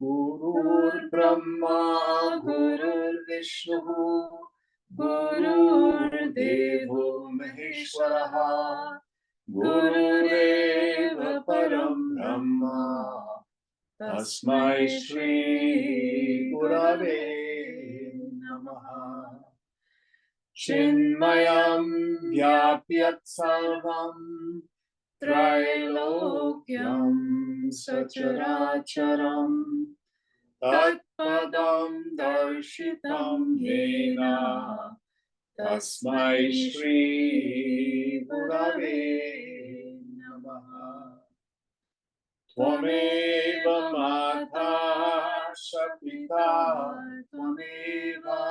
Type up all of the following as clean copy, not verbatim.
Gururbrahma Gururvishnu Gururdevo Maheshwaraha Gurureva Param Brahma Tasmai Shri Gurave Namaha Chinmayam Vyapyat Sarvam Trailokyam Sacharacharam Tatpadam Darshitam Yena Tasmai Shri Gurave Namaha Tvameva Mata Shapita Tvameva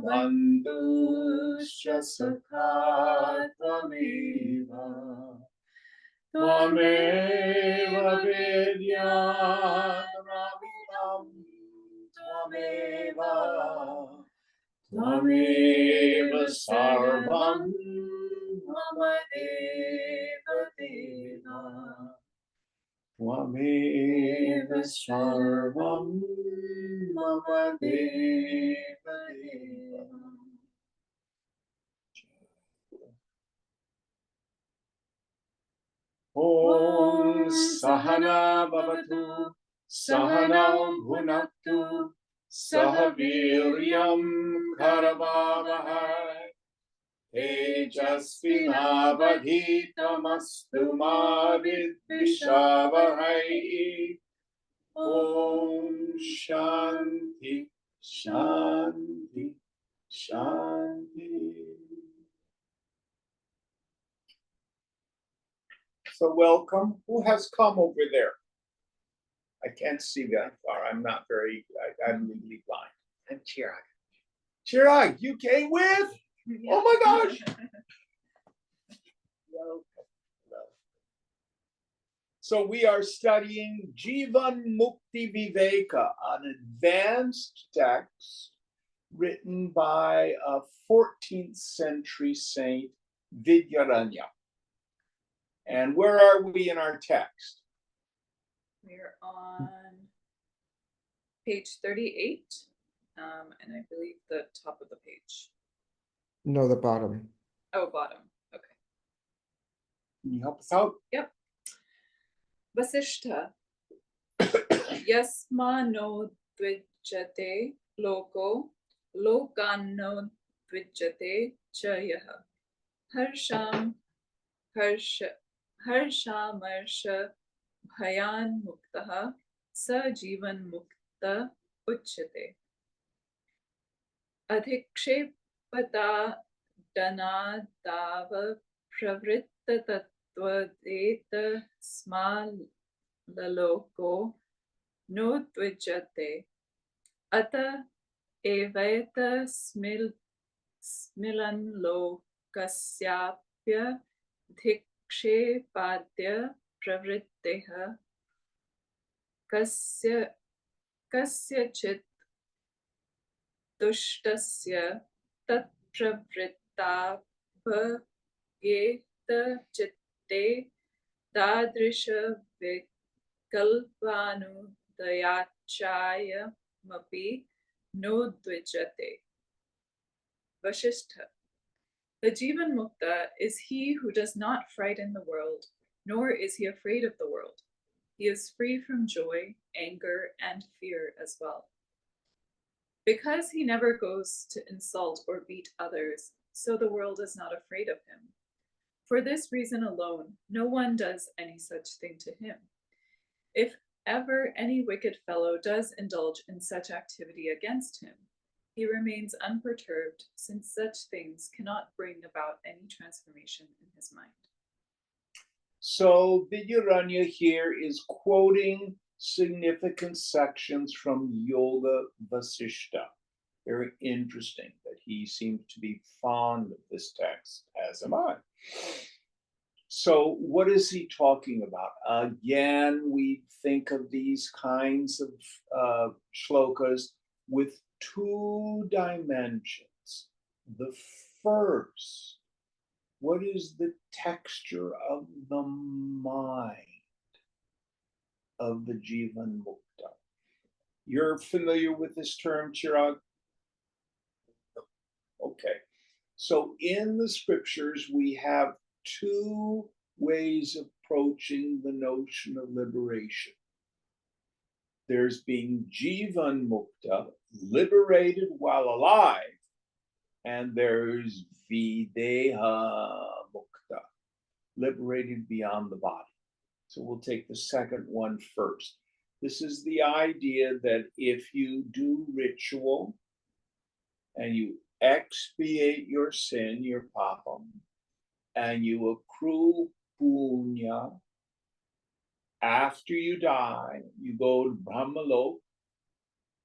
Bandhuscha Sakha Tvameva Tvameva Vidyanaravinam Tvameva Sarvam Mama Deva Deva Tvameva Sarvam Mama Deva Deva. Om Sahana Bhavatu Sahanau Bhunaktu Sahaviryam Karavavahai Tejasvinavadhitamastu ma vidvishavahai. Om Shanti Shanti Shanti. So welcome. Who has come over there? I can't see that far. I'm not very, I'm legally blind. I'm Chirag. Chirag, you came with? Yeah. Oh my gosh. Welcome. So we are studying Jivan Mukti Viveka, an advanced text written by a 14th century saint, Vidyaranya. And where are we in our text? We're on page 38, and I believe the top of the page. No, the bottom. Oh, bottom. Okay. Can you help us out? Yep. Vasishtha. Yasmano dvijate loko lokano dvijate chayaha. Harshamarsha bhayan muktaha sa jivan mukta uchyate. Adhikshepata danadava pravritta tattvadeta smalaloko no dvijate. Ata evaita smilan lokasyapya dhikshepadya pravritteha kasyachit dushtasya tat pravrittapageta chitte tadrisha vikalpanudayachaya mapi no dvijate. Vasishtha. The Jivan Mukta is he who does not frighten the world, nor is he afraid of the world. He is free from joy, anger, and fear as well. Because he never goes to insult or beat others, so the world is not afraid of him. For this reason alone, no one does any such thing to him. If ever any wicked fellow does indulge in such activity against him, he remains unperturbed, since such things cannot bring about any transformation in his mind. So Vidyaranya here is quoting significant sections from Yoga Vasishta. Very interesting that he seems to be fond of this text, as am I. So, what is he talking about? Again, we think of these kinds of shlokas with two dimensions. The first, what is the texture of the mind of the Jivan Mukta? You're familiar with this term, Chirag? Okay. So in the scriptures, we have two ways of approaching the notion of liberation. There's being Jivan Mukta, liberated while alive, and there's Videha Mukta, liberated beyond the body. So we'll take the second one first. This is the idea that if you do ritual and you expiate your sin, your papam, and you accrue punya, after you die, you go to Brahmalok,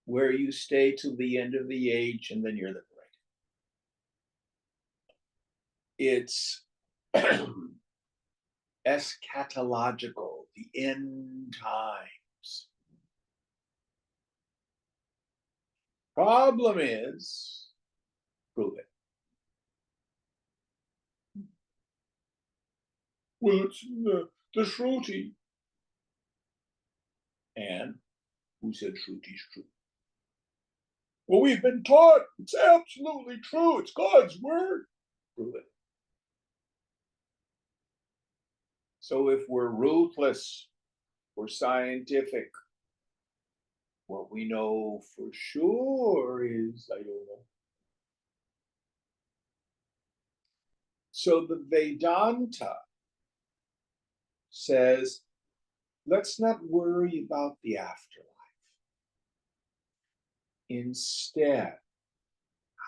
where you stay till the end of the age, and then you're liberated. It's eschatological, the end times. Problem is, prove it. Well, it's the Shruti. And who said Shruti's true? Well, we've been taught it's absolutely true. It's God's word. Prove it. So if we're ruthless, we're scientific, what we know for sure is, I don't know. So the Vedanta says, let's not worry about the afterlife. Instead,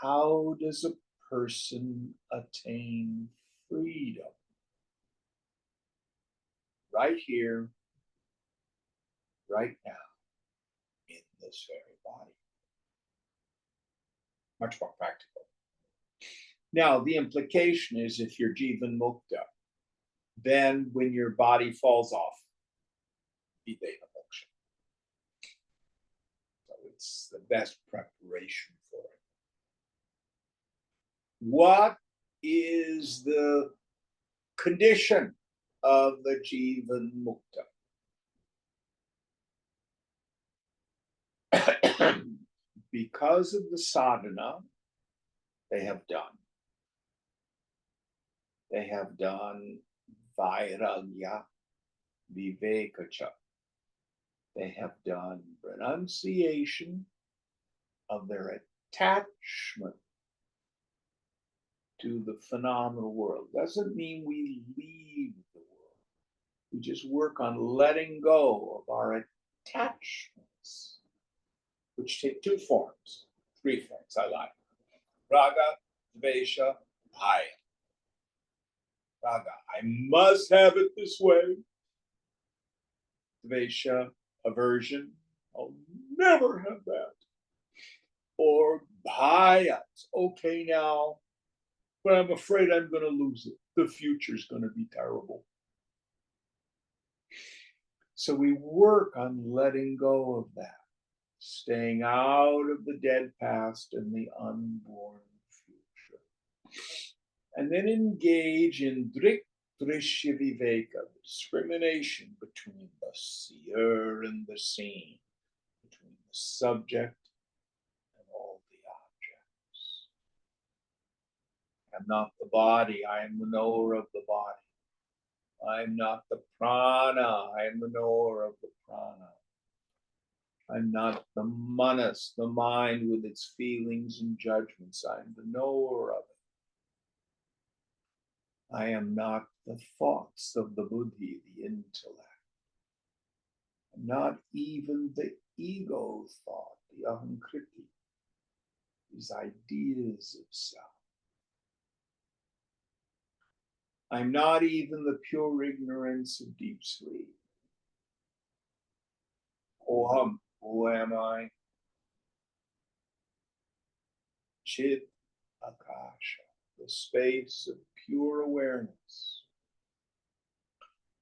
how does a person attain freedom? Right here, right now, in this very body. Much more practical. Now, the implication is if you're Jivan Mukta, then when your body falls off, Videha Moksha. So it's the best preparation for it. What is the condition of the Jivan Mukta? Because of the sadhana they have done. They have done vairagya, viveka. They have done renunciation of their attachment to the phenomenal world. Doesn't mean we leave the world. We just work on letting go of our attachments, which take two forms, three forms I like. Raga, Dvesha, Bhaya. Raga, I must have it this way. Dvesha, aversion, I'll never have that. Or Bhaya, it's okay now, but I'm afraid I'm going to lose it. The future's going to be terrible. So we work on letting go of that, staying out of the dead past and the unborn future. And then engage in Drik Drishya Viveka, the discrimination between the seer and the seen, between the subject and all the objects. I'm not the body, I am the knower of the body. I am not the prana, I am the knower of the prana. I'm not the manas, the mind with its feelings and judgments. I am the knower of it. I am not the thoughts of the buddhi, the intellect. I'm not even the ego thought, the ahankriti, these ideas of self. I'm not even the pure ignorance of deep sleep. Oh, who am I? Chit Akasha, the space of pure awareness.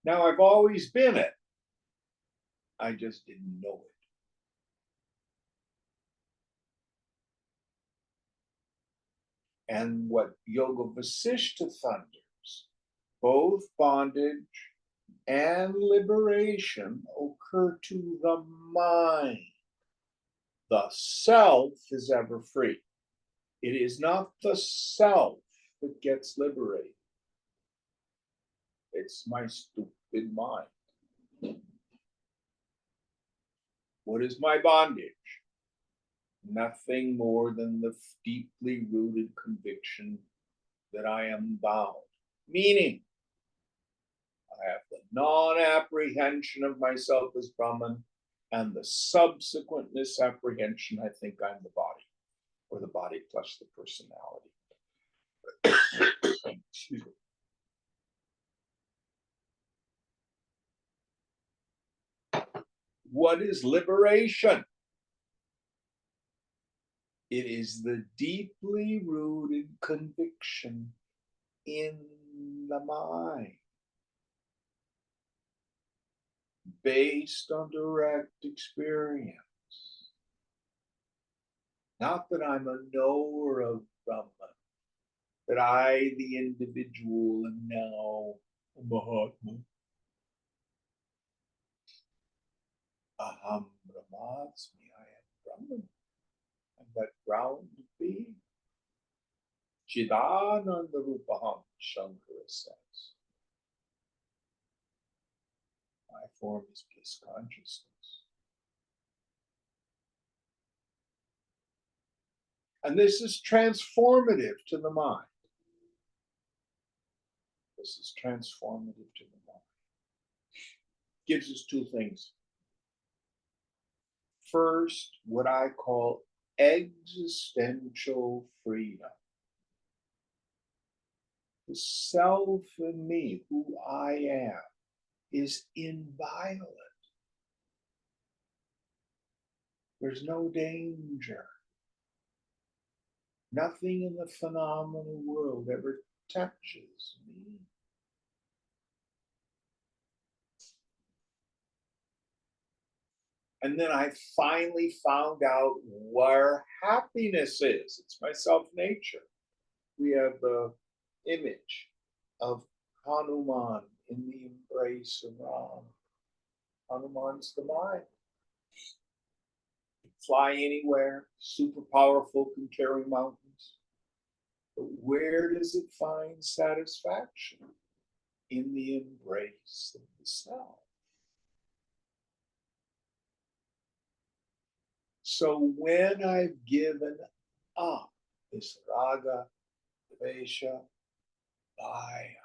Now, I've always been it. I just didn't know it. And what Yoga Vasishta thunders, both bondage and liberation occur to the mind. The self is ever free. It is not the self that gets liberated. It's my stupid mind. What is my bondage? Nothing more than the deeply rooted conviction that I am bound. Meaning, I have the non-apprehension of myself as Brahman and the subsequent misapprehension, I think I'm the body, or the body plus the personality. Excuse me. What is liberation? It is the deeply rooted conviction in the mind, based on direct experience. Not that I'm a knower of Brahman, that I, the individual, am now a Mahatma. Aham Brahmasmi, I am Brahman. I'm that ground being. Chidananda Rupaham, Shankara says. My form is bliss consciousness. And this is transformative to the mind. This is transformative to the mind. Gives us two things. First, what I call existential freedom. The self in me, who I am, is inviolate. There's no danger. Nothing in the phenomenal world ever touches me. And then I finally found out where happiness is. It's my self-nature. We have the image of Hanuman in the embrace of Ram. Hanuman's the mind. Fly anywhere, super powerful, can carry mountains. But where does it find satisfaction? In the embrace of the self. So when I've given up this raga, dvesha, bhaya,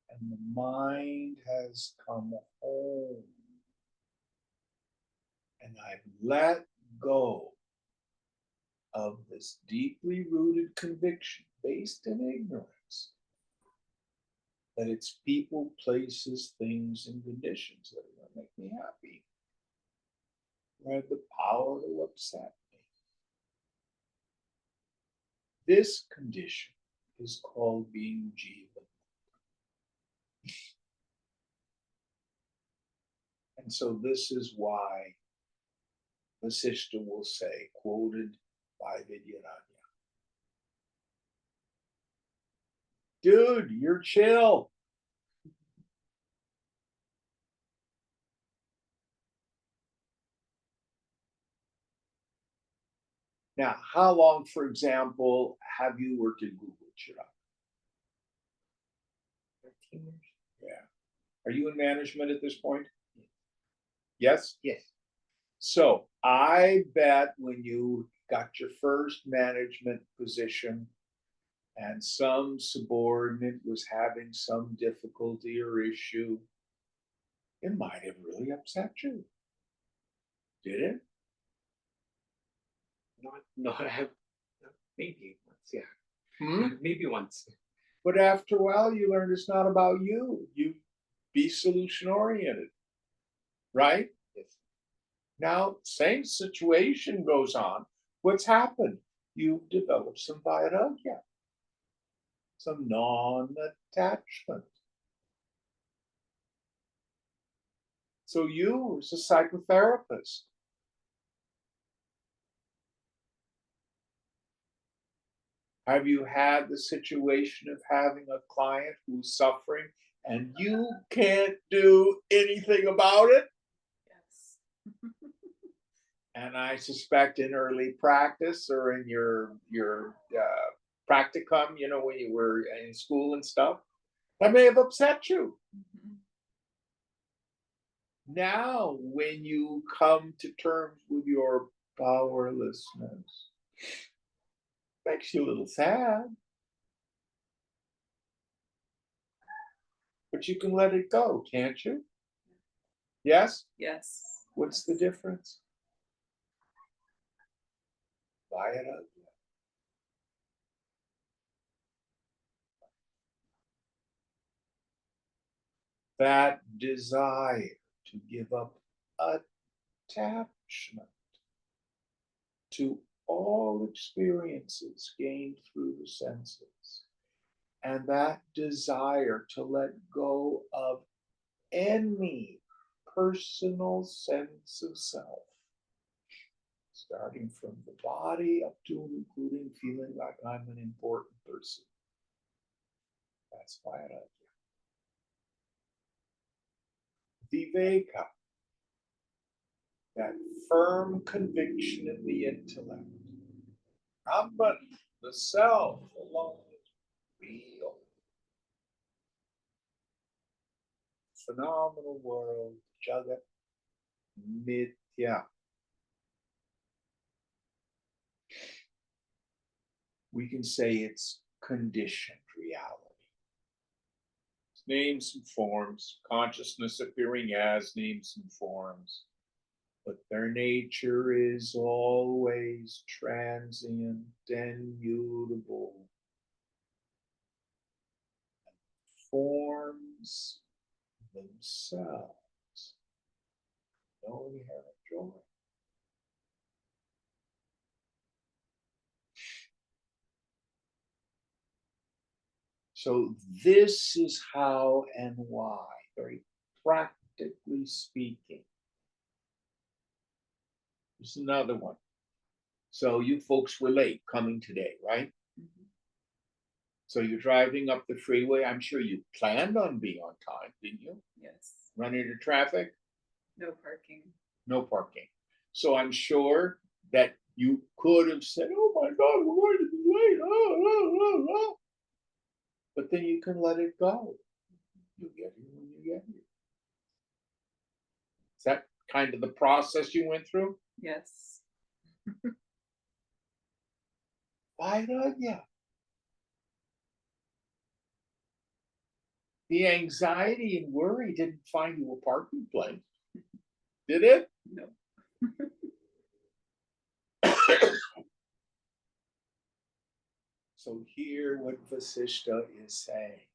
and the mind has come home, and I've let go of this deeply rooted conviction based in ignorance that it's people, places, things, and conditions that are going to make me happy, who have the power to upset me. This condition is called being Jivan. And so this is why Vasishta will say, quoted by Vidyaranya, dude, you're chill. Now, how long, for example, have you worked at Google, Chirag? 13 years. Yeah. Are you in management at this point? Yes? Yes. So I bet when you got your first management position and some subordinate was having some difficulty or issue, it might have really upset you. Did it? No, I have maybe once, yeah. Hmm? Maybe once. But after a while, you learn it's not about you. You be solution oriented, right? Now, same situation goes on. What's happened? You've developed some vairagya, some non-attachment. So you, as a psychotherapist, have you had the situation of having a client who's suffering and you can't do anything about it? Yes. And I suspect in early practice or in your practicum, you know, when you were in school and stuff, that may have upset you. Mhm. Now, when you come to terms with your powerlessness, makes you a little sad, but you can let it go, can't you? Yes? Yes. What's the difference? Vairagya. That desire to give up attachment to all experiences gained through the senses, and that desire to let go of any personal sense of self, starting from the body up to and including feeling like I'm an important person. That's Vairagya. Viveka, that firm conviction in the intellect. But the self alone is real. Phenomenal world, Jagat Mithya. We can say it's conditioned reality. Names and forms, consciousness appearing as names and forms, but their nature is always transient and mutable. Forms themselves no inherent joy. So this is how and why, very practically speaking. There's another one. So you folks were late coming today, right? Mhm. So you're driving up the freeway. I'm sure you planned on being on time, didn't you? Yes. Run into traffic? No parking. No parking. So I'm sure that you could have said, "Oh my God, we're going to be late." But then you can let it go. You get here when you get here. Is that kind of the process you went through? Yes. Why not? Yeah. The anxiety and worry didn't find you a parking place, did it? No. So hear what Vasishta is saying.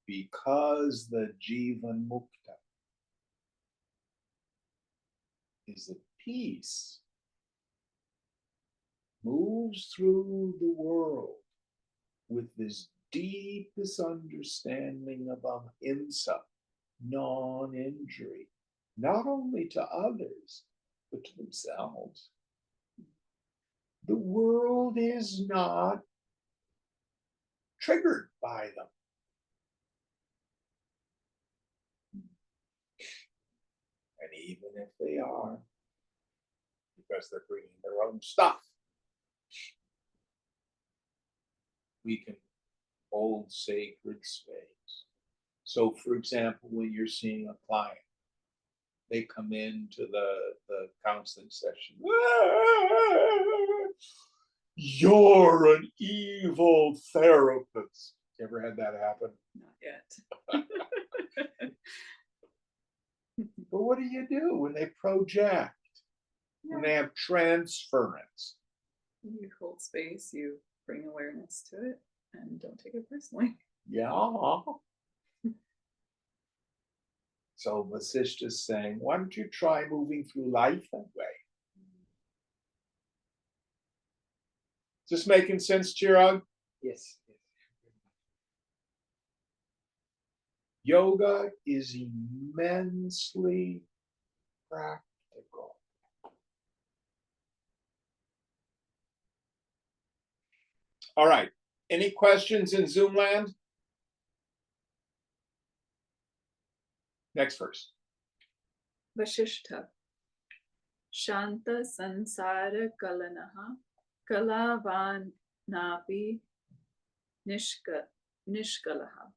Because the Jivan Mukta is at peace, moves through the world with this deepest understanding of ahimsa, non-injury, not only to others, but to themselves. The world is not triggered by them. And even if they are, because they're bringing their own stuff, we can hold sacred space. So, for example, when you're seeing a client, they come into the counseling session. You're an evil therapist. You ever had that happen? Not yet. But what do you do when they project? When they have transference? You hold space, you bring awareness to it and don't take it personally. Yeah. So Vasishta's saying, why don't you try moving through life that way? Is this making sense, Chirag? Yes. Yoga is immensely practical. All right. Any questions in Zoom land? Next verse. Vashishta. Shanta sansara kalanaha kalavanapi nishkalaha.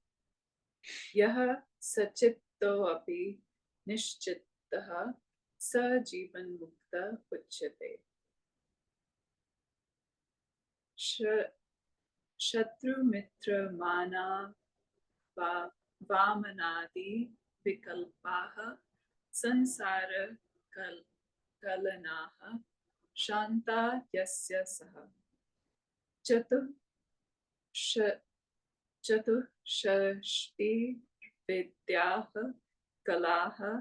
Yaha sachitto api nishchittaha sa jivan mukta uchyate. Shatru mitra mana vamanadi vikalpaha sansara kalanaha shanta yasya saha. Chatushashti vidyaha kalaha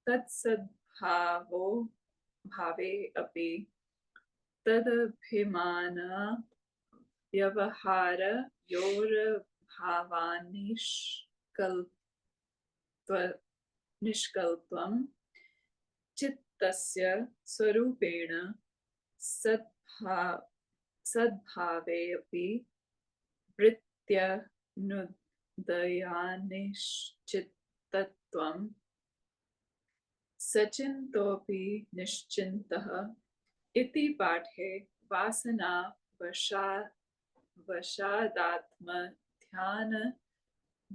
tatsadbhavo bhave api tadabhimana vyavahara yor nishkaltvam chittasya swarupena sadbhave api vritya nudayanischittatvam sachintopi nischintaha iti pathe vasana vashadatma dhyana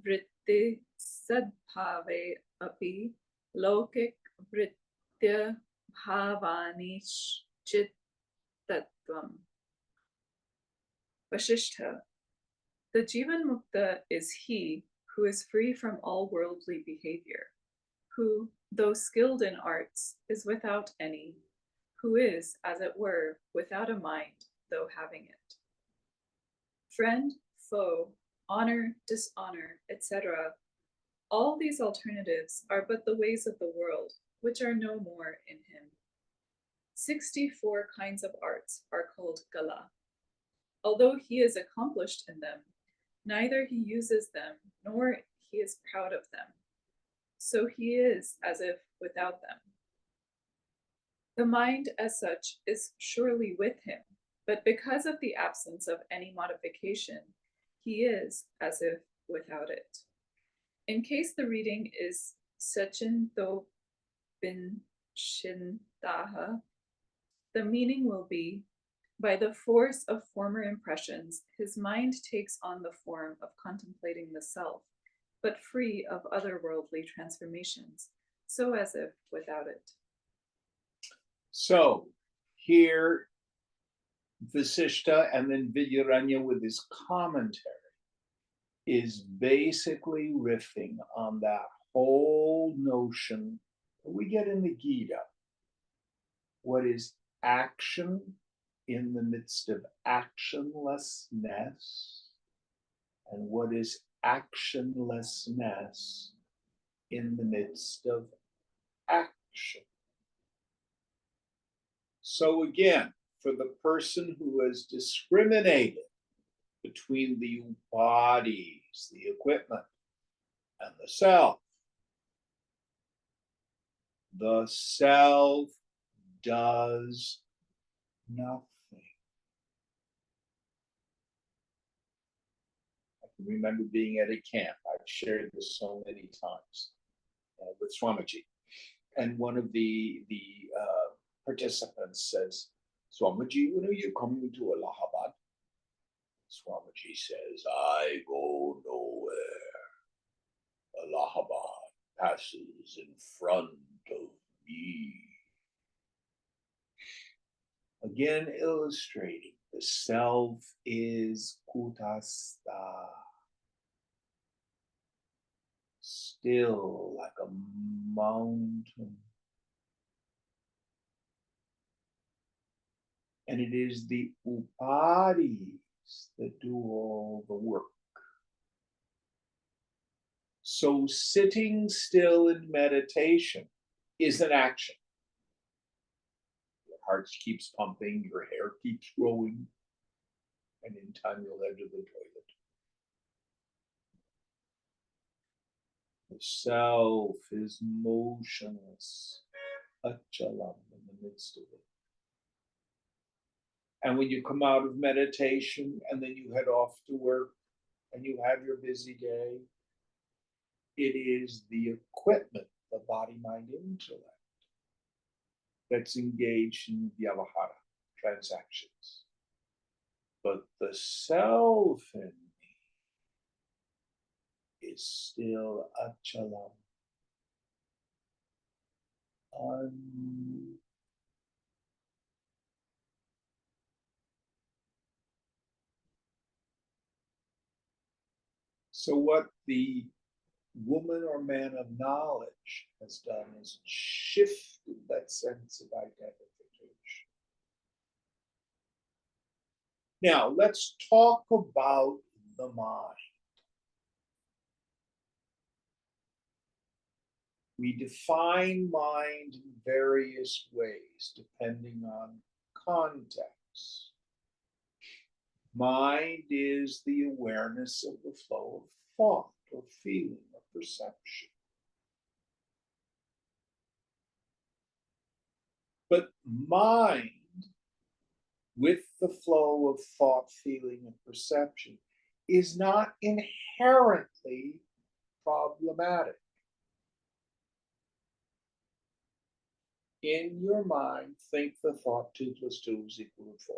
vritti sadbhave api lokik vritya bhavani chittatvam. Vashishtha. The Jivan Mukta is he who is free from all worldly behavior, who, though skilled in arts, is without any, who is, as it were, without a mind, though having it. Friend, foe, honor, dishonor, etc., all these alternatives are but the ways of the world, which are no more in him. 64 kinds of arts are called kala. Although he is accomplished in them, neither he uses them nor he is proud of them. So he is as if without them. The mind as such is surely with him, but because of the absence of any modification, he is as if without it. In case the reading is Sachinto bin Shintaha, the meaning will be, by the force of former impressions, his mind takes on the form of contemplating the self, but free of other worldly transformations, so as if without it. So here, Vasishta and then Vidyaranya with his commentary is basically riffing on that whole notion that we get in the Gita. What is action in the midst of actionlessness, and what is actionlessness in the midst of action. So again, for the person who has discriminated between the bodies, the equipment, and the self does nothing. I can remember being at a camp. I've shared this so many times with Swamiji. And one of the participants says, Swamiji, when are you coming to Allahabad? Swamiji says, I go nowhere. Allahabad passes in front of me. Again, illustrating the self is kutastha, still like a mountain. And it is the upadis that do all the work. So sitting still in meditation is an action. Your heart keeps pumping, your hair keeps growing, and in time you'll enter the toilet. The self is motionless, achalam, in the midst of it. And when you come out of meditation and then you head off to work and you have your busy day, it is the equipment, the body, mind, intellect, that's engaged in vyavahara, transactions. But the self in me is still achalam. So what the woman or man of knowledge has done is shifted that sense of identification. Now, let's talk about the mind. We define mind in various ways depending on context. Mind is the awareness of the flow of thought or feeling or perception. But mind, with the flow of thought, feeling, and perception, is not inherently problematic. In your mind, think the thought 2 plus 2 is equal to 4.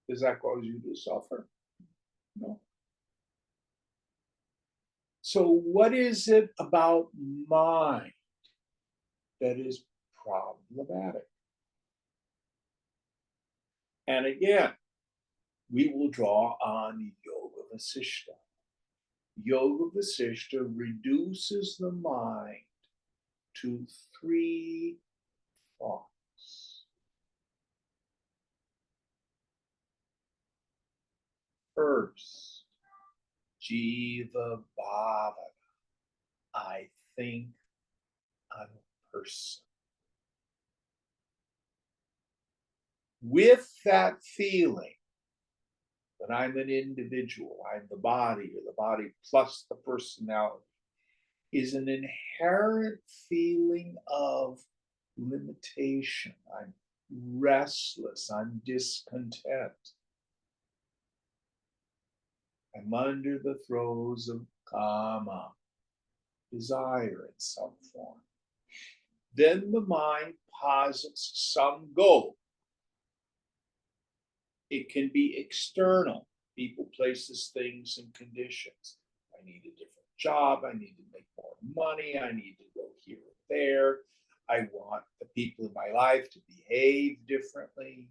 Does that cause you to suffer? No. So, what is it about mind that is problematic? And again, we will draw on Yoga Vasishta. Yoga Vasishta reduces the mind to 3 thoughts. First, Jiva Bhavana. I think I'm a person. With that feeling that I'm an individual, I'm the body, or the body plus the personality, is an inherent feeling of limitation. I'm restless, I'm discontent. I'm under the throes of kama, desire in some form. Then the mind posits some goal. It can be external. People, places, things, and conditions. I need a different job. I need to make more money. I need to go here or there. I want the people in my life to behave differently.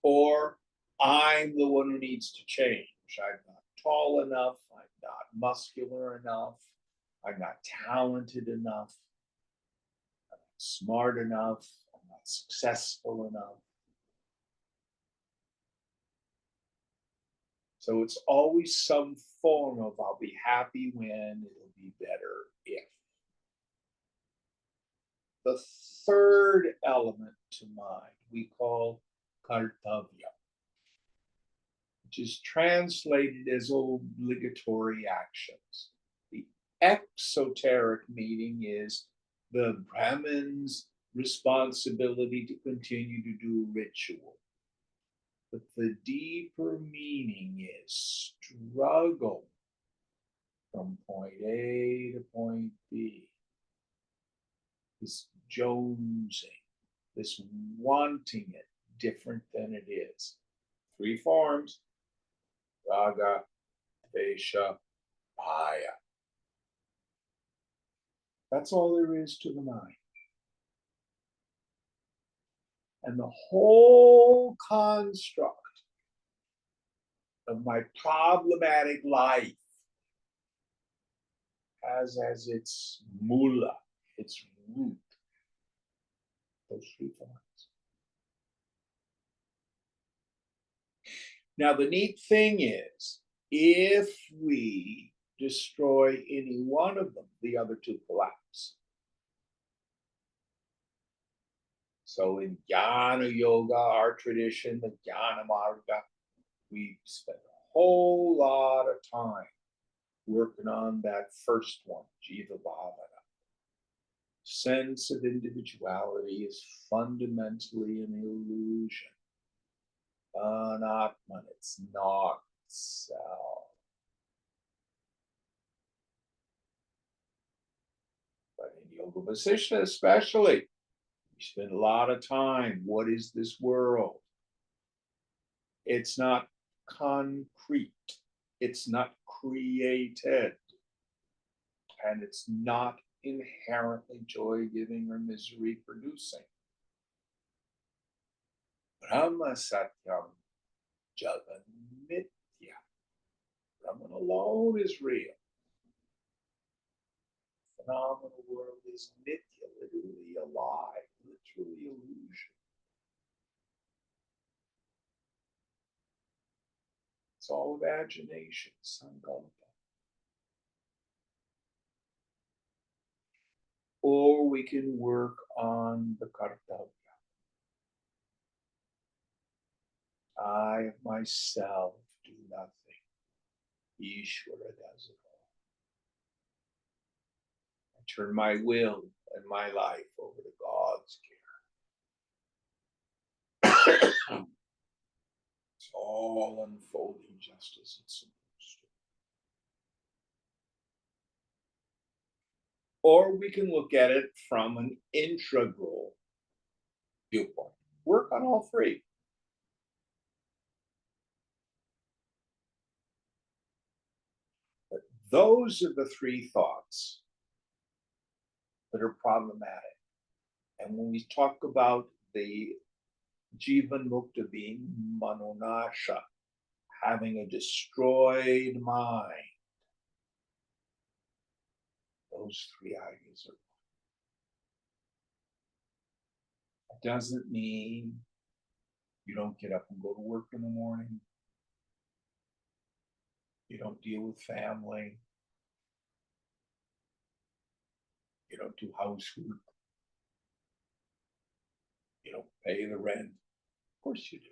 Or I'm the one who needs to change. I'm not tall enough. I'm not muscular enough. I'm not talented enough. I'm not smart enough. I'm not successful enough. So it's always some form of I'll be happy when, it'll be better if. The third element to mind we call kartavya, which is translated as obligatory actions. The exoteric meaning is the Brahmin's responsibility to continue to do ritual. But the deeper meaning is struggle from point A to point B. This jonesing, this wanting it different than it is. 3 forms: raga, vesha, bhaya. That's all there is to the mind. And the whole construct of my problematic life has as its mula, its root, the those three thoughts. Now, the neat thing is, if we destroy any one of them, the other two collapse. So in Jnana Yoga, our tradition, the Jnana Marga, we spend a whole lot of time working on that first one, Jiva Bhavana. Sense of individuality is fundamentally an illusion. Anatman, it's not self. But in Yoga Vasishtha especially, we spend a lot of time. What is this world? It's not concrete. It's not created. And it's not inherently joy-giving or misery-producing. Brahma Satyam Jagan Nitya. Brahman alone is real. Phenomenal world is Nitya, literally alive, literally illusion. It's all imagination, sankalpa. Or we can work on the kartavya. I of myself do nothing. Ishvara does it all. I turn my will and my life over to God's care. It's all unfolding just as it's supposed to. Or we can look at it from an integral viewpoint. Work on all three. But those are the three thoughts that are problematic. And when we talk about the Jivan Mukta being manonasha, having a destroyed mind, those three ideas are. It doesn't mean you don't get up and go to work in the morning. You don't deal with family. You don't do housework. You don't pay the rent. Of course you do.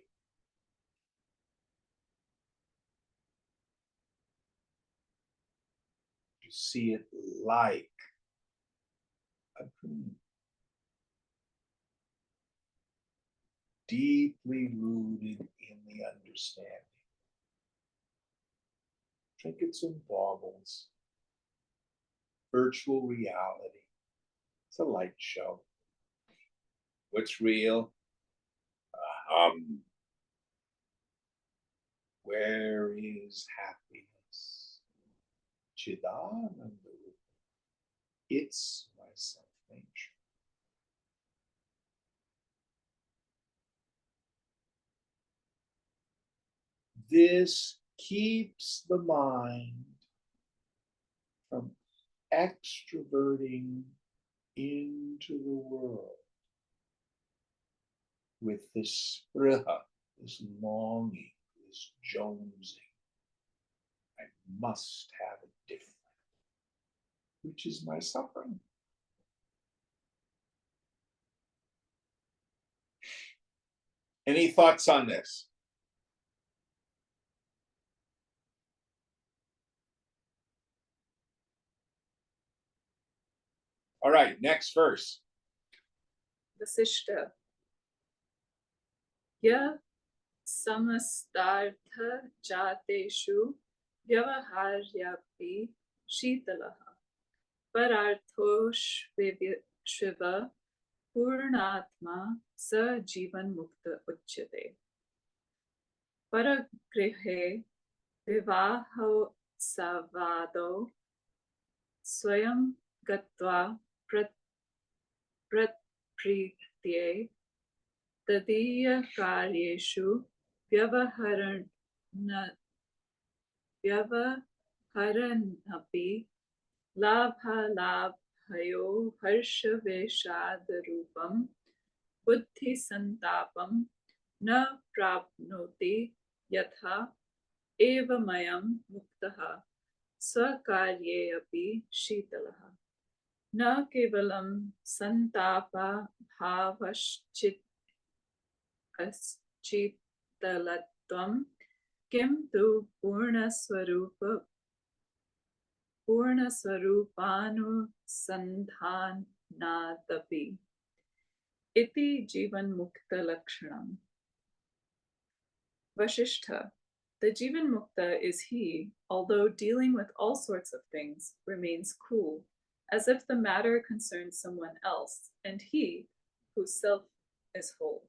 You see it like a dream. Deeply rooted in the understanding. Trinkets and baubles. Virtual reality. It's a light show. What's real? Where is happiness? Chidananda. It's my self-nature. This keeps the mind from extroverting into the world with this spriha, this longing, this jonesing. I must have it different, which is my suffering. Any thoughts on this? All right, next verse. Vasishtha. Ya samastartha jateshu vyavaharyapi shitalaha pararthoshviva purnatma sa jivan mukta uchyate. Paragrihe vivaho savado swayam gatva pratpritye tadiya karyeshu vyavaharanapi labha labhayo harsha veshadarupam buddhi santapam na prapnoti yatha evamayam muktaha swakarye api shitalaha. Na kevalam santapa bhavaschit aschitalatvam kim tu purnaswarupanu iti jivan mukta lakshanam. Vasishtha. The Jivan Mukta is he, although dealing with all sorts of things, remains cool, as if the matter concerns someone else, and he, whose self is whole.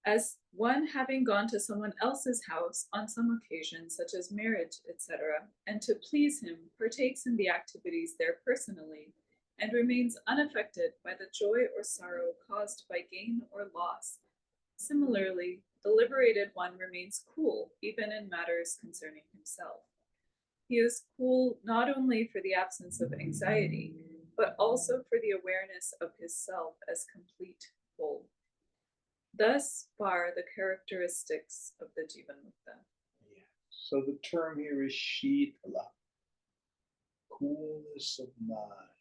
As one having gone to someone else's house on some occasion, such as marriage, etc., and to please him, partakes in the activities there personally, and remains unaffected by the joy or sorrow caused by gain or loss. Similarly, the liberated one remains cool even in matters concerning himself. He is cool not only for the absence of anxiety, but also for the awareness of his self as complete whole. Thus far, the characteristics of the Jivan Mukta. Yeah. So the term here is shitala, coolness of mind.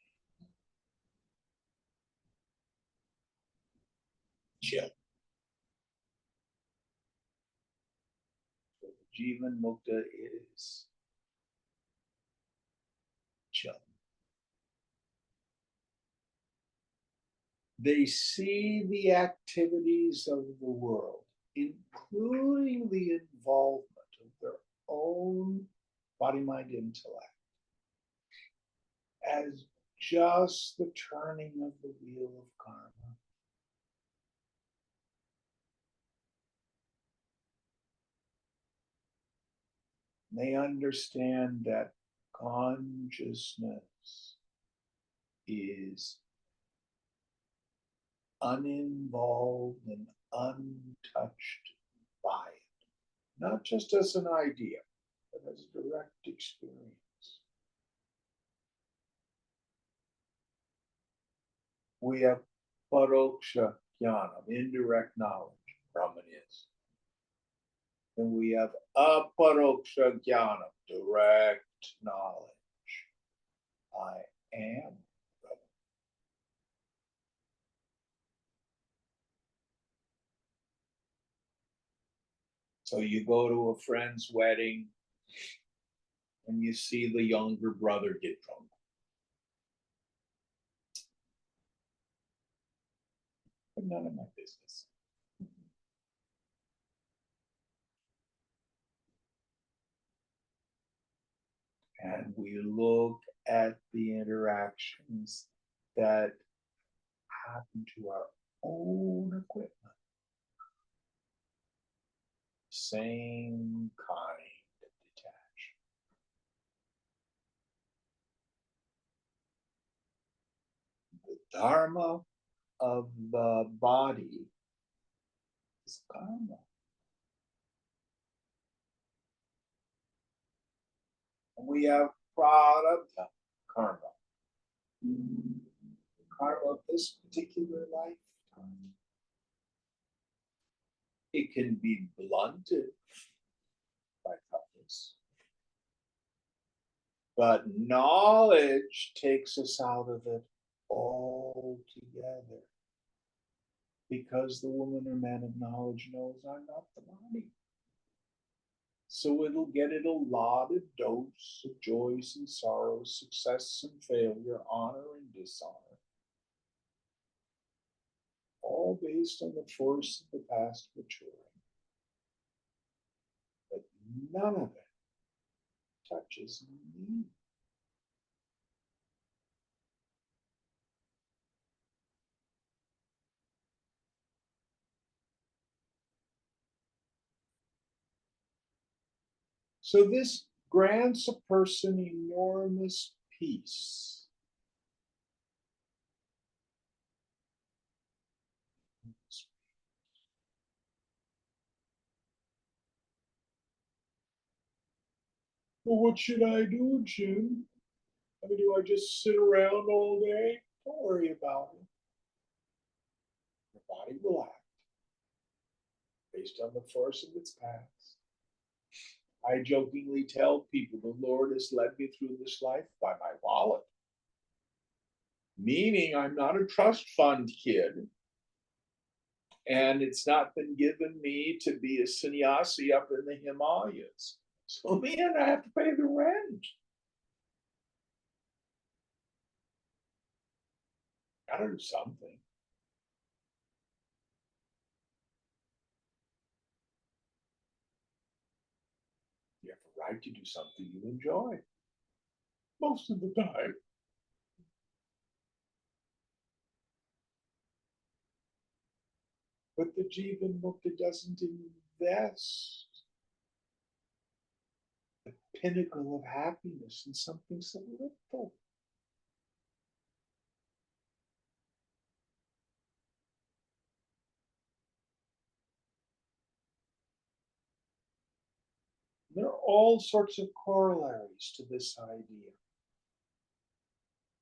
Chill. So the Jivan Mukta is chill. They see the activities of the world, including the involvement of their own body, mind, intellect, as just the turning of the wheel of karma. They understand that consciousness is uninvolved and untouched by it, not just as an idea, but as a direct experience. We have paroksha jnana, indirect knowledge, Brahman is. And we have aparoksha jnana, direct knowledge. I am Brahman. So you go to a friend's wedding and you see the younger brother get drunk. But none of my business. And we look at the interactions that happen to our own equipment. Same kind of detachment. The dharma of the body is karma. And we have prarabdha karma. The karma of this particular lifetime. It can be blunted by toughness. But knowledge takes us out of it altogether. Because the woman or man of knowledge knows I'm not the body. So it'll get it allotted dose of joys and sorrows, success and failure, honor and dishonor. All based on the force of the past maturing. But none of it touches me. So this grants a person enormous peace. Well, what should I do, Jim? I mean, do I just sit around all day? Don't worry about it. Your body will act based on the force of its past. I jokingly tell people the Lord has led me through this life by my wallet, meaning I'm not a trust fund kid. And it's not been given me to be a sannyasi up in the Himalayas. So, man, I have to pay the rent. Gotta do something. You have a right to do something you enjoy. Most of the time. But the Jivan Mukti doesn't invest the pinnacle of happiness in something so little. There are all sorts of corollaries to this idea.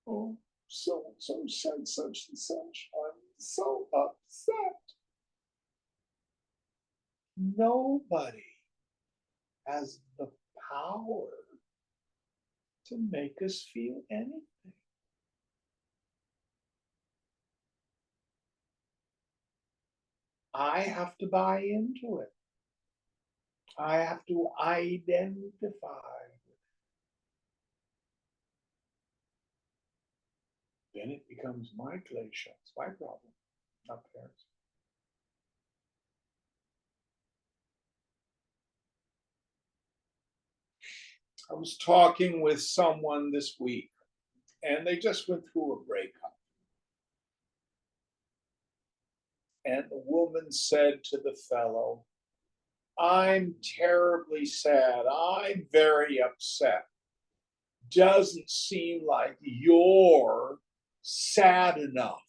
Oh, so and so said such and such. I'm so upset. Nobody has the power to make us feel anything. I have to buy into it. I have to identify. Then it becomes my klesha. It's my problem, not theirs. I was talking with someone this week, and they just went through a breakup. And the woman said to the fellow, I'm terribly sad. I'm very upset. Doesn't seem like you're sad enough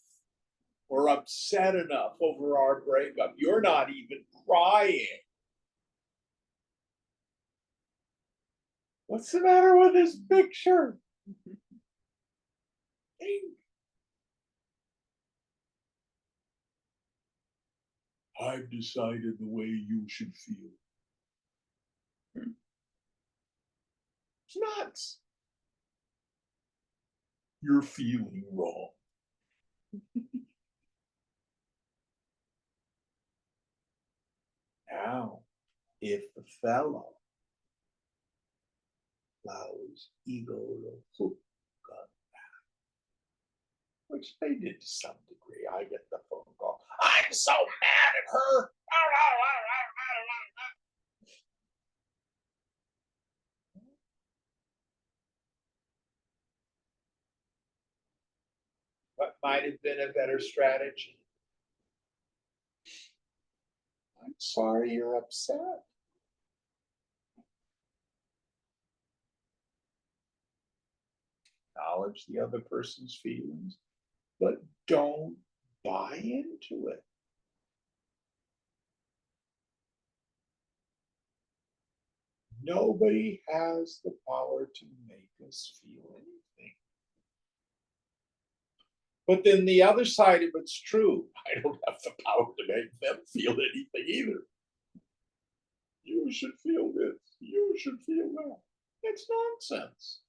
or upset enough over our breakup. You're not even crying. What's the matter with this picture? I've decided the way you should feel. It's nuts. You're feeling wrong. Now, if the fellow allows ego to hook on that, which they did to some degree, I get the phone call. I'm so mad at her. What might have been a better strategy? I'm sorry you're upset. Acknowledge the other person's feelings, but don't buy into it. Nobody has the power to make us feel anything. But then the other side of it's true. I don't have the power to make them feel anything either. You should feel this. You should feel that. It's nonsense.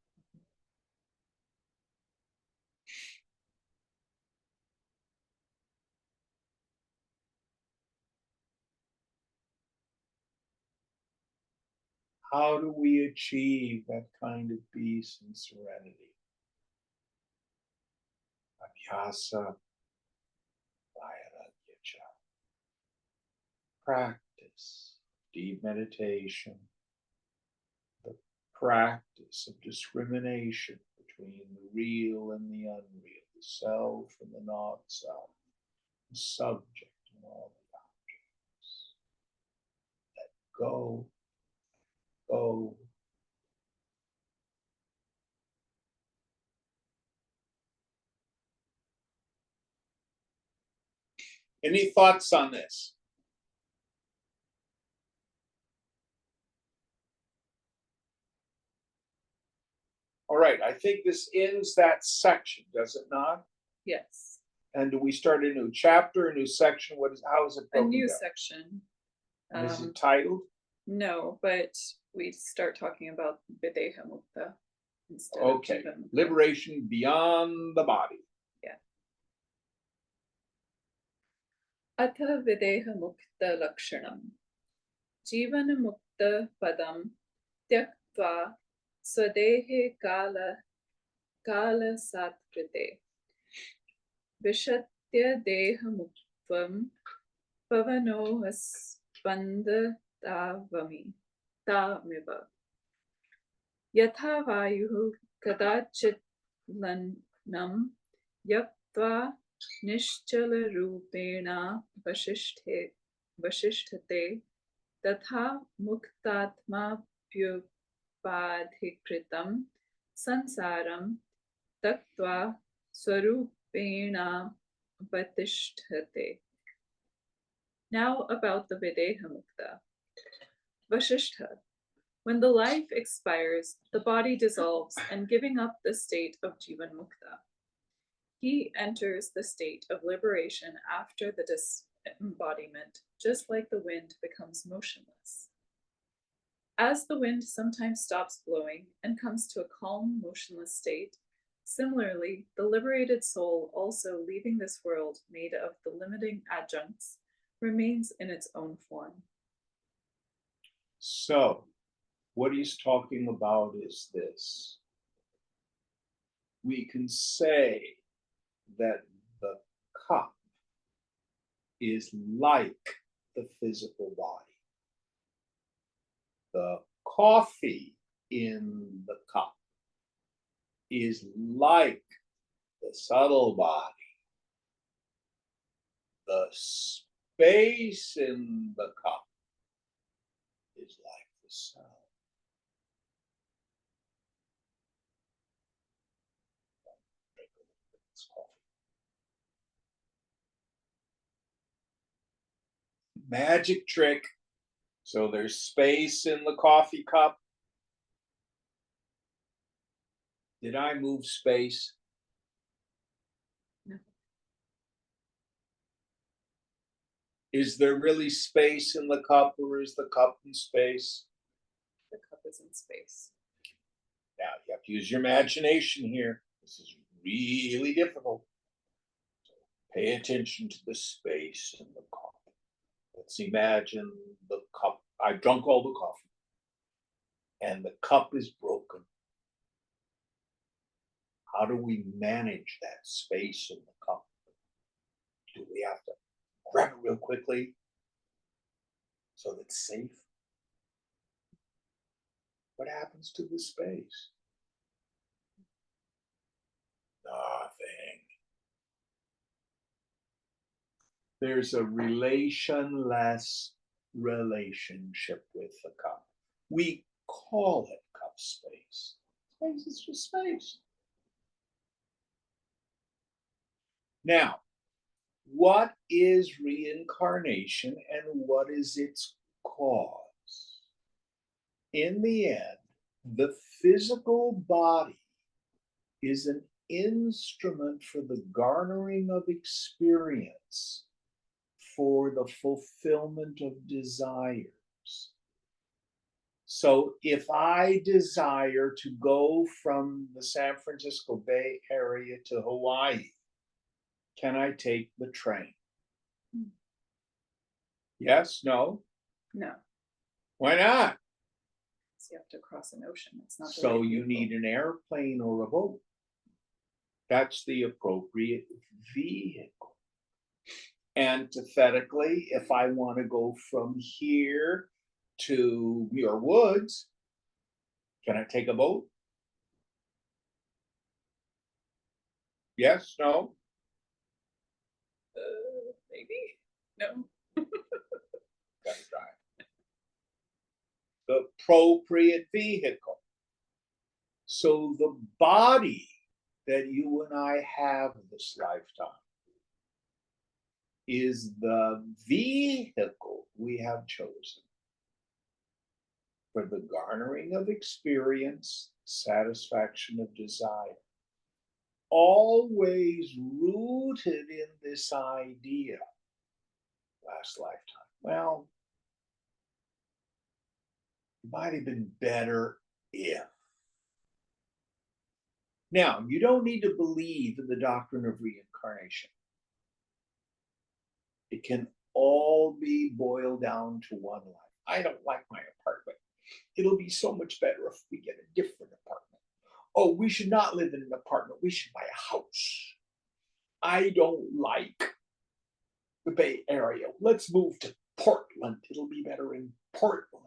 How do we achieve that kind of peace and serenity? Abhyasa vairagya. Practice, deep meditation, the practice of discrimination between the real and the unreal, the self and the not self, the subject and all the objects. Let go, go. Any thoughts on this? All right, I think this ends that section, does it not? Yes. And do we start a new chapter, a new section? How is it A broken new down? section. And is it titled? No, but we start talking about Videha Mukta instead Okay, of Jivan Mukta. liberation beyond the body. Yeah. Atha Videha Mukta Lakshanam. Jivan Mukta Padam Tyaktva Swadehe Kala Satkrite. Vishatya Deha Muktvam Pavano Spanda Tamiva. Yatha Vayuhu Kadachit Lanam Yaktva Nishchala Rupena Vasishthate Tatha Muktatma Pyupadhikritam Sansaram Taktva Swarupena Vatisthate. Now about the Videha Mukta. Vashishtha. When the life expires, the body dissolves and giving up the state of Jivan Mukta. He enters the state of liberation after the disembodiment, just like the wind becomes motionless. As the wind sometimes stops blowing and comes to a calm, motionless state, similarly, the liberated soul, also leaving this world made of the limiting adjuncts, remains in its own form. So, what he's talking about is this. We can say that the cup is like the physical body. The coffee in the cup is like the subtle body. The space in the cup is like the sun. Magic trick. So there's space in the coffee cup. Did I move space? No. Is there really space in the cup, or is the cup in space? The cup is in space. Now you have to use your imagination here. This is really difficult. So pay attention to the space in the cup. Let's imagine the cup. I drunk all the coffee, and the cup is broken. How do we manage that space in the cup? Do we have to grab it real quickly so that it's safe? What happens to the space? Nothing. There's a relationless relationship with the cup. We call it cup space. Space is just space. Now, what is reincarnation and what is its cause? In the end, the physical body is an instrument for the garnering of experience, for the fulfillment of desires. So if I desire to go from the San Francisco Bay Area to Hawaii, can I take the train? Yes, no? No. Why not? So you have to cross an ocean. It's not. So you need an airplane or a boat. That's the appropriate vehicle. Antithetically, if I want to go from here to Muir Woods, can I take a boat? Yes, no? Maybe. No. Gotta try. The appropriate vehicle. So the body that you and I have this lifetime is the vehicle we have chosen for the garnering of experience, satisfaction of desire. always rooted in this idea. Last lifetime. Well, it might have been better if. Now, you don't need to believe in the doctrine of reincarnation. It can all be boiled down to one life. I don't like my apartment. It'll be so much better if we get a different apartment. Oh, we should not live in an apartment. We should buy a house. I don't like the Bay Area. Let's move to Portland. It'll be better in Portland.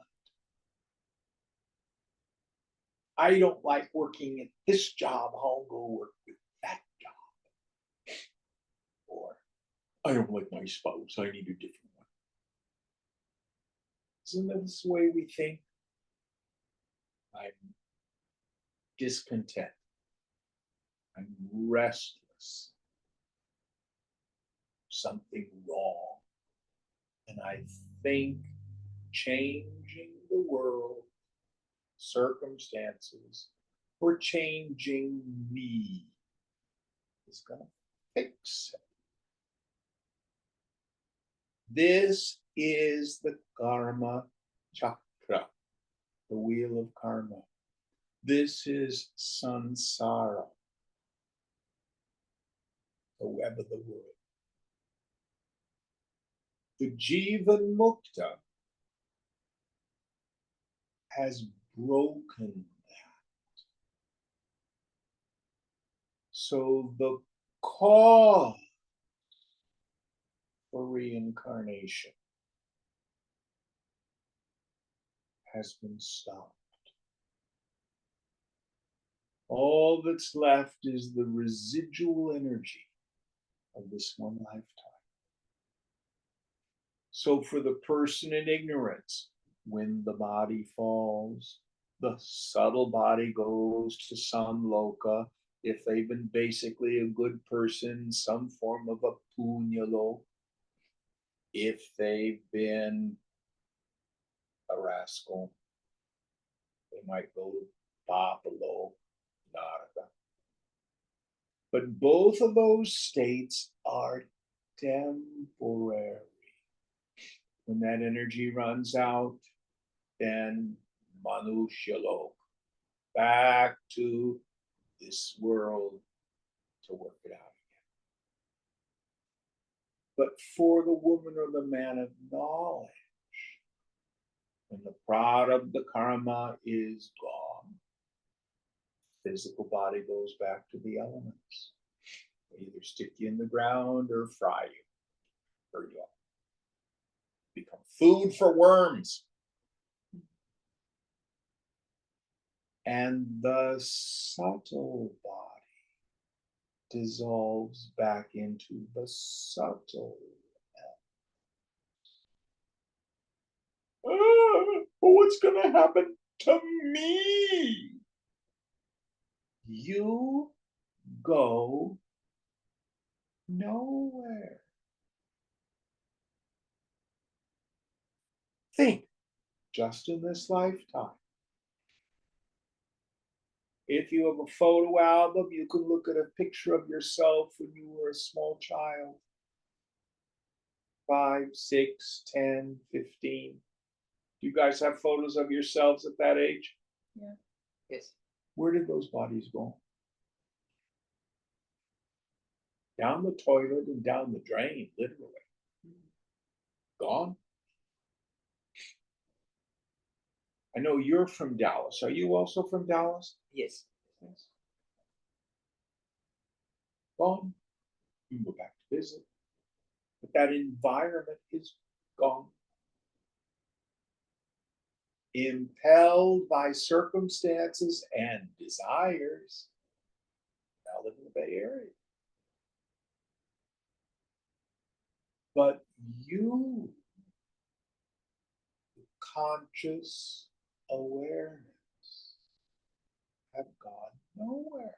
I don't like working at this job. I'll go work with that job. Or I don't like my spouse. I need a different one. Isn't that the way we think? I'm discontent. I'm restless. Something wrong. And I think changing the world, circumstances, or changing me is going to fix it. This is the karma chakra, the wheel of karma. This is samsara, the web of the world. The Jivan Mukta has broken that. So the cause for reincarnation has been stopped. All that's left is the residual energy of this one lifetime. So for the person in ignorance, when the body falls, the subtle body goes to some loka. If they've been basically a good person, some form of a punya loka. If they've been a rascal, they might go to Papalo, Naraka. But both of those states are temporary. When that energy runs out, then Manushya-lok, back to this world to work it out again. But for the woman or the man of knowledge, when the prarabdha, the karma is gone, physical body goes back to the elements. They either stick you in the ground or fry you, burn you up. Become food for worms. And the subtle body dissolves back into the subtle element. What's going to happen to me? You go nowhere. Think, just in this lifetime. If you have a photo album, you can look at a picture of yourself when you were a small child. 5, 6, 10, 15. Do you guys have photos of yourselves at that age? Yeah. Yes. Where did those bodies go? Down the toilet and down the drain, literally. Gone. I know you're from Dallas. Are you also from Dallas? Yes. Yes. Gone. You can go back to visit. But that environment is gone. Impelled by circumstances and desires, now live in the Bay Area. But you, conscious awareness, have gone nowhere.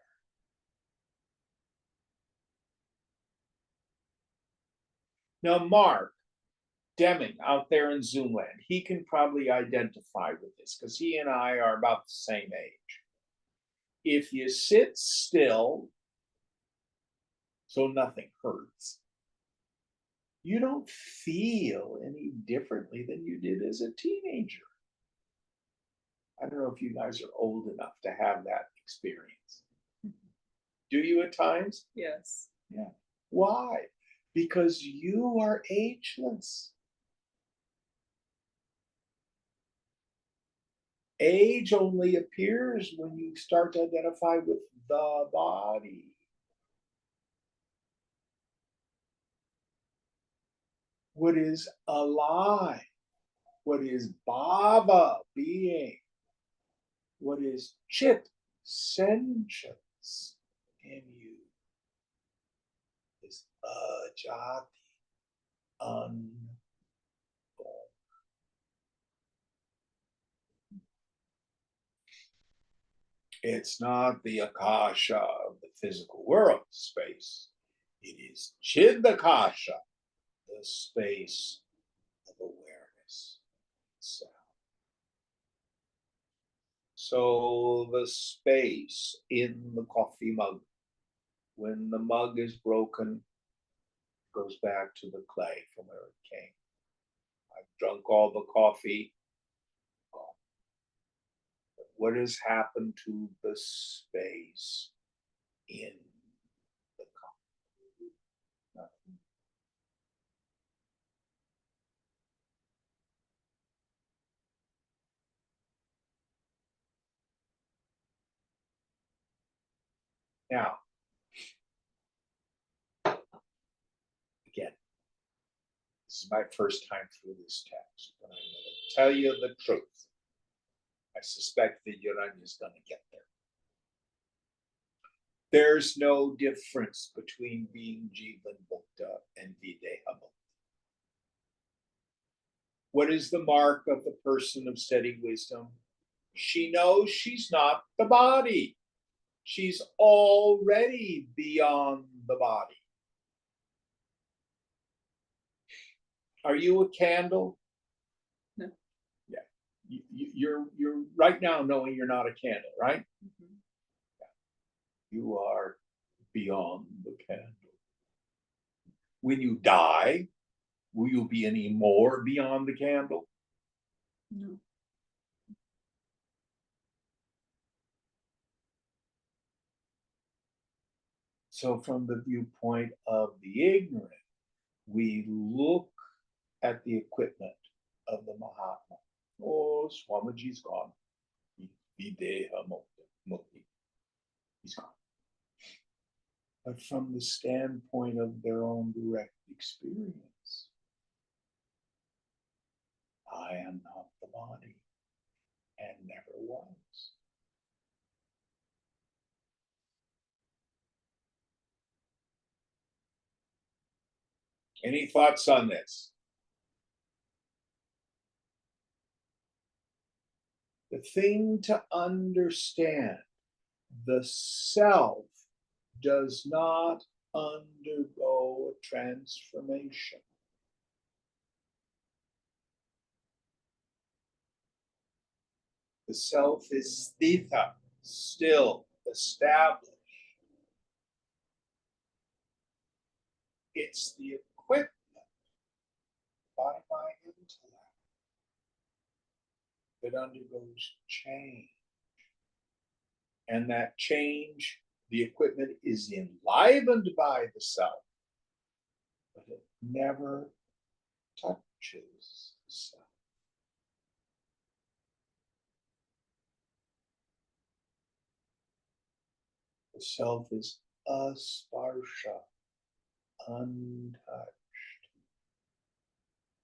Now, Mark Deming out there in Zoomland, he can probably identify with this because he and I are about the same age. If you sit still so nothing hurts. You don't feel any differently than you did as a teenager. I don't know if you guys are old enough to have that experience. Do you at times? Yes. Yeah. Why? Because you are ageless. Age only appears when you start to identify with the body. What is alive? What is bhava, being? What is chit, sentience in you? Is ajati, unborn. It's not the akasha of the physical world, space. It is chidakasha, the space of awareness itself. So the space in the coffee mug, when the mug is broken, goes back to the clay from where it came. I've drunk all the coffee. Gone. But what has happened to the space in the coffee? Nothing. Now, again, this is my first time through this text, but I'm going to tell you the truth. I suspect that Jivan is going to get there. There's no difference between being Jivan Mukta and Videha Mukta. What is the mark of the person of steady wisdom? She knows she's not the body. She's already beyond the body. Are you a candle? No. Yeah. You're right now knowing you're not a candle, right? Mm-hmm. Yeah. You are beyond the candle. When you die, will you be any more beyond the candle? No. So from the viewpoint of the ignorant, we look at the equipment of the Mahatma. Oh, Swamiji's gone. Videha Mukti. He's gone. But from the standpoint of their own direct experience, I am not the body and never was. Any thoughts on this? The thing to understand, the self does not undergo a transformation. The self is sthita, still, established. It's the equipment by my intellect that undergoes change. And that change, the equipment is enlivened by the self, but it never touches the self. The self is asparsha, untouched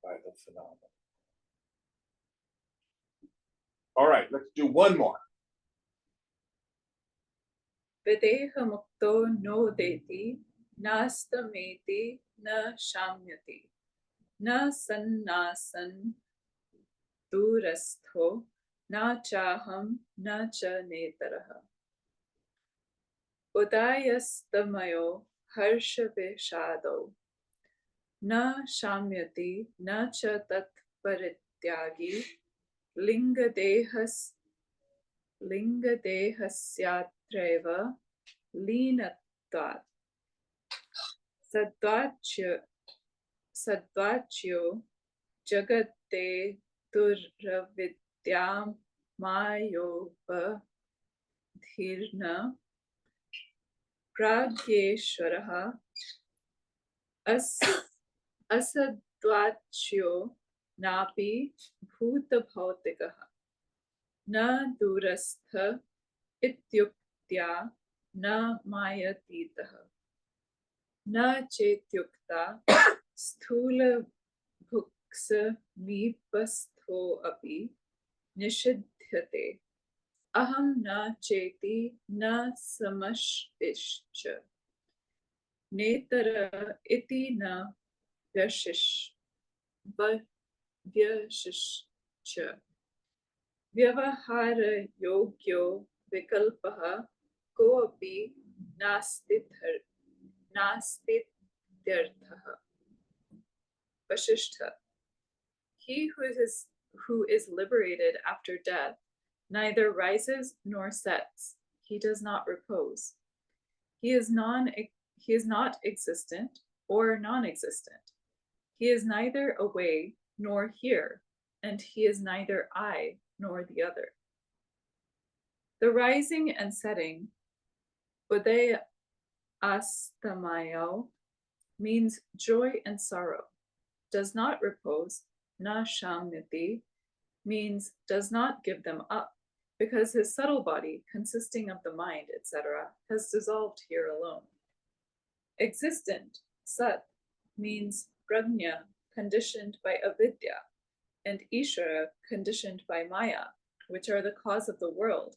by the phenomenon. All right, let's do one more. Videha Mukto no deti, nastameti na shamyati, na sannasan durastho, na chaham na cha netaraha. Udayastamayo harsha vishado, na shamyati na cha tat parityagi, lingadehasyatra leenatvat. Sadvachyo Sadvachyo Jagate Duravidyam Mayova Dhirna Pragyeshwaraha As Asadvachyo Napi Bhutabhautikaha Na Durastha Ityuktya Na Mayatitaha Na Chetyukta Sthula Bhuksa Mipastho Api Nishidhyate Aham Na Cheti Na Samashtischa Netara Iti Na Vyashish Vyashishcha Vyavahara Yogyo Vikalpaha Koapi Nastityarthaha Vashishtha. He who is liberated after death neither rises nor sets. He does not repose. He is not existent or non-existent. He is neither away nor here, and he is neither I nor the other. The rising and setting, Uday Astamayo, means joy and sorrow. Does not repose, na shamiti, means does not give them up, because his subtle body, consisting of the mind, etc., has dissolved here alone. Existent, sat, means prajna, conditioned by avidya, and ishvara, conditioned by maya, which are the cause of the world.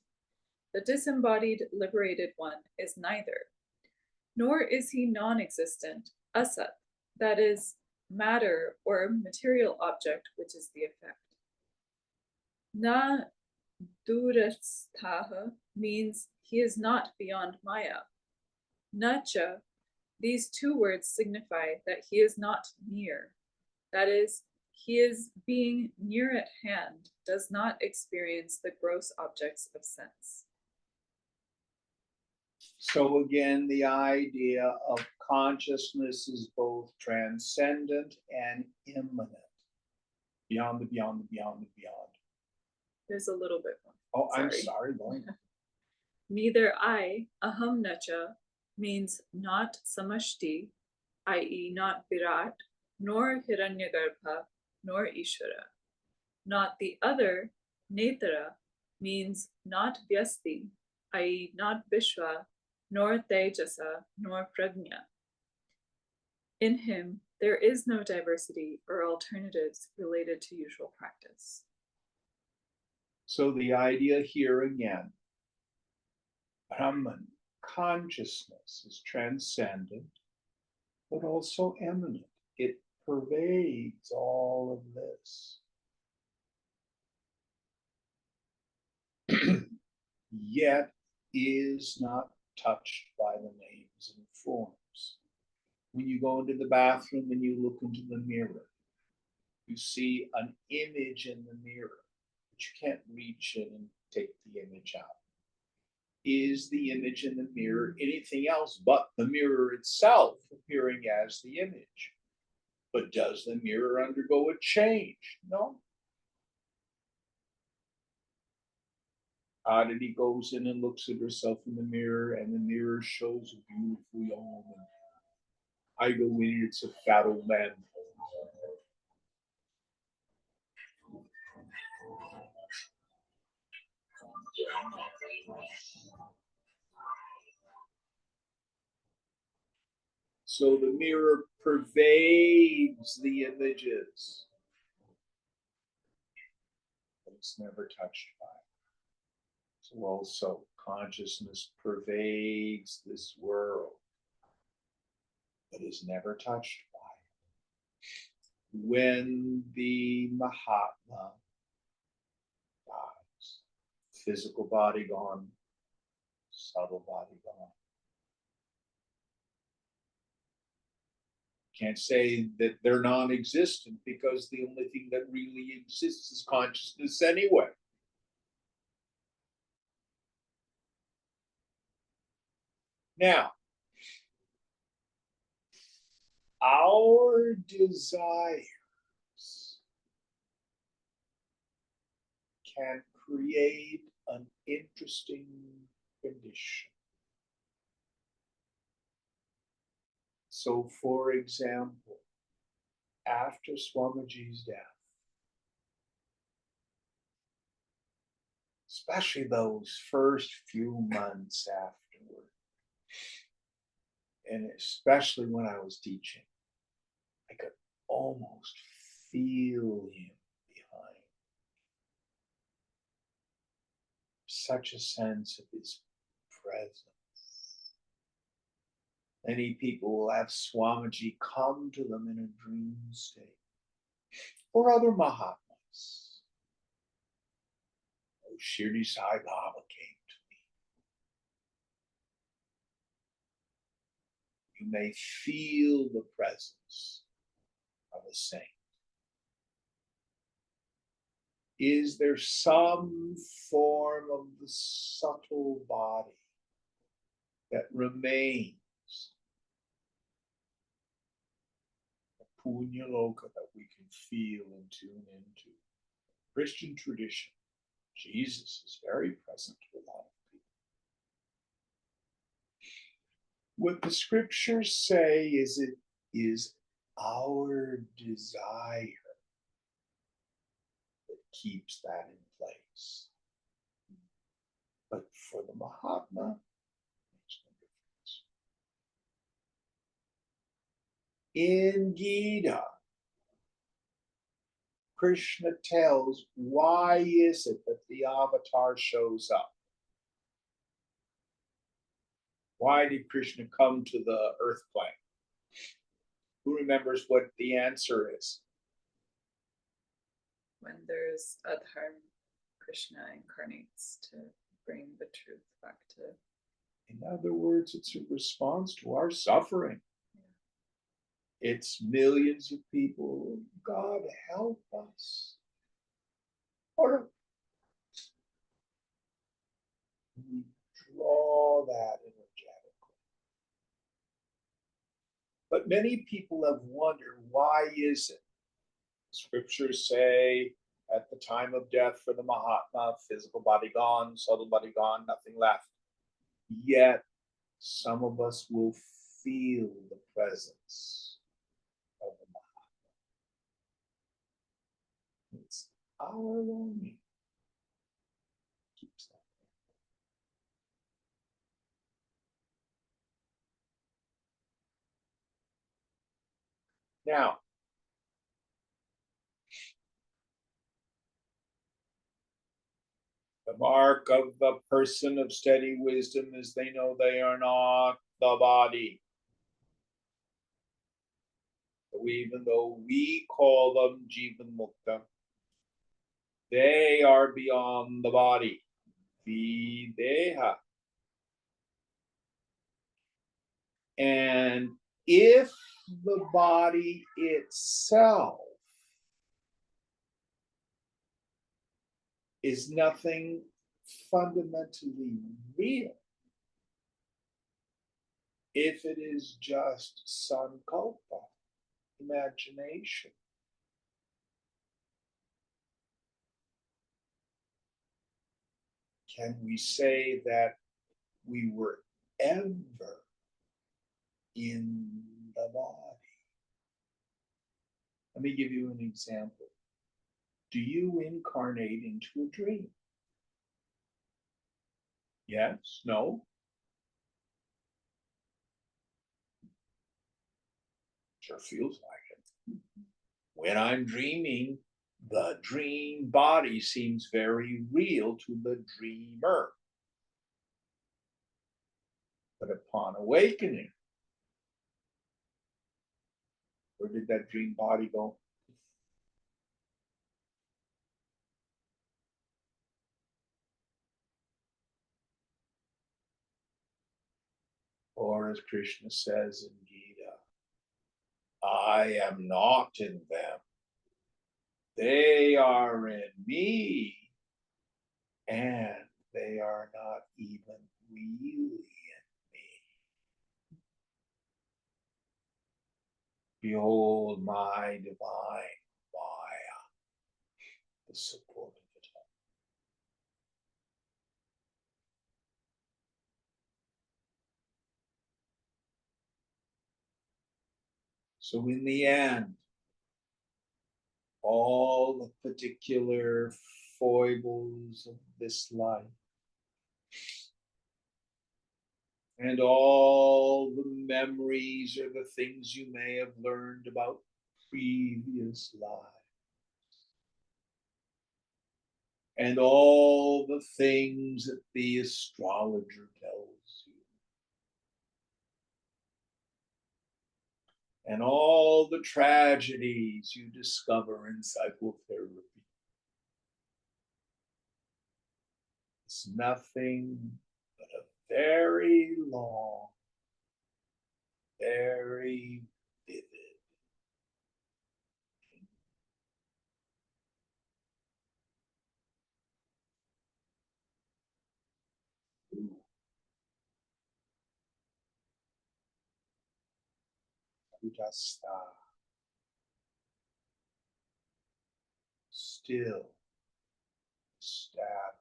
The disembodied, liberated one is neither. Nor is he non-existent, asat, that is, matter or material object, which is the effect. Na durasthaha means he is not beyond maya. Nacha, these two words signify that he is not near. That is, he is being near at hand, does not experience the gross objects of sense. So again, the idea of consciousness is both transcendent and immanent. Beyond the beyond the beyond the beyond. There's a little bit more. Oh, I'm sorry, Lloyd. Neither I, aham nacha, means not samashti, i.e. not virat, nor hiranyagarbha, nor ishvara. Not the other, netara, means not vyasti, i.e. not vishwa, nor tejasa, nor prajna. In him, there is no diversity or alternatives related to usual practice. So the idea here again, Brahman, consciousness is transcendent, but also immanent. It pervades all of this, yet is not touched by the names and forms. When you go into the bathroom and you look into the mirror, you see an image in the mirror, but you can't reach in and take the image out. Is the image in the mirror anything else but the mirror itself appearing as the image? But does the mirror undergo a change? No. Aditi goes in and looks at herself in the mirror, and the mirror shows a beautiful young woman. I go in, it's a fat old man. So the mirror pervades the images, but it's never touched by it. So also consciousness pervades this world, but is never touched by it. When the Mahatma dies, physical body gone, subtle body gone. Can't say that they're non-existent, because the only thing that really exists is consciousness anyway. Now, our desires can create an interesting condition. So, for example, after Swamiji's death, especially those first few months afterward, and especially when I was teaching, I could almost feel him behind. Such a sense of his presence. Many people will have Swamiji come to them in a dream state, or other Mahatmas. Oh, Shirdi Sai Baba came to me. You may feel the presence of a saint. Is there some form of the subtle body that remains? A punya loka that we can feel and tune into. Christian tradition, Jesus is very present to a lot of people. What the scriptures say is it is our desire that keeps that in place. But for the Mahatma, it makes no difference. In Gita, Krishna tells why is it that the avatar shows up? Why did Krishna come to the earth plane? Who remembers what the answer is? When there's adharma, Krishna incarnates to bring the truth back to. In other words, it's a response to our suffering. It's millions of people. God help us. Or we draw that energetically. But many people have wondered, why is it? Scriptures say at the time of death for the Mahatma, physical body gone, subtle body gone, nothing left. Yet some of us will feel the presence of the Mahatma. It's our longing. Keeps that. Now, the mark of the person of steady wisdom is they know they are not the body. So even though we call them Jivan Mukta, they are beyond the body. Videha. And if the body itself is nothing fundamentally real, if it is just sankalpa, imagination, can we say that we were ever in the body? Let me give you an example. Do you incarnate into a dream? Yes? No? Sure feels like it. When I'm dreaming, the dream body seems very real to the dreamer. But upon awakening, where did that dream body go? Or as Krishna says in Gita, I am not in them. They are in me, and they are not even really in me. Behold my divine Maya, the support of it all. So in the end, all the particular foibles of this life and all the memories or the things you may have learned about previous lives and all the things that the astrologer tells you and all the tragedies you discover in psychotherapy. It's nothing but a very long, very vivid Kudasta, still established.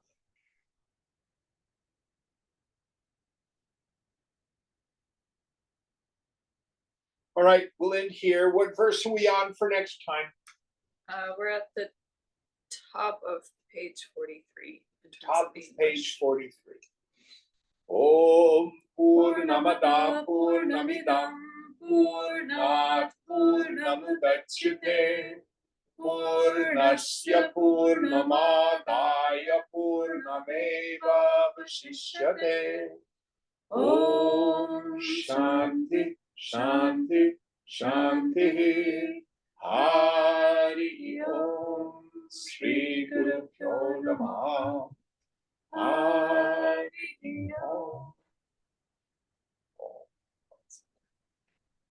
All right, we'll end here. What verse are we on for next time? We're at the top of page 43. In terms Top of of the English. page 43. Om Purnamada Purnamidam Purnat Purnamudachyate Purnasya Purnamadaya Purnameva Vashishyate. Om Shanti Shanti Shanti Hari Om Sri Guru Pyo Namaha Hari Om.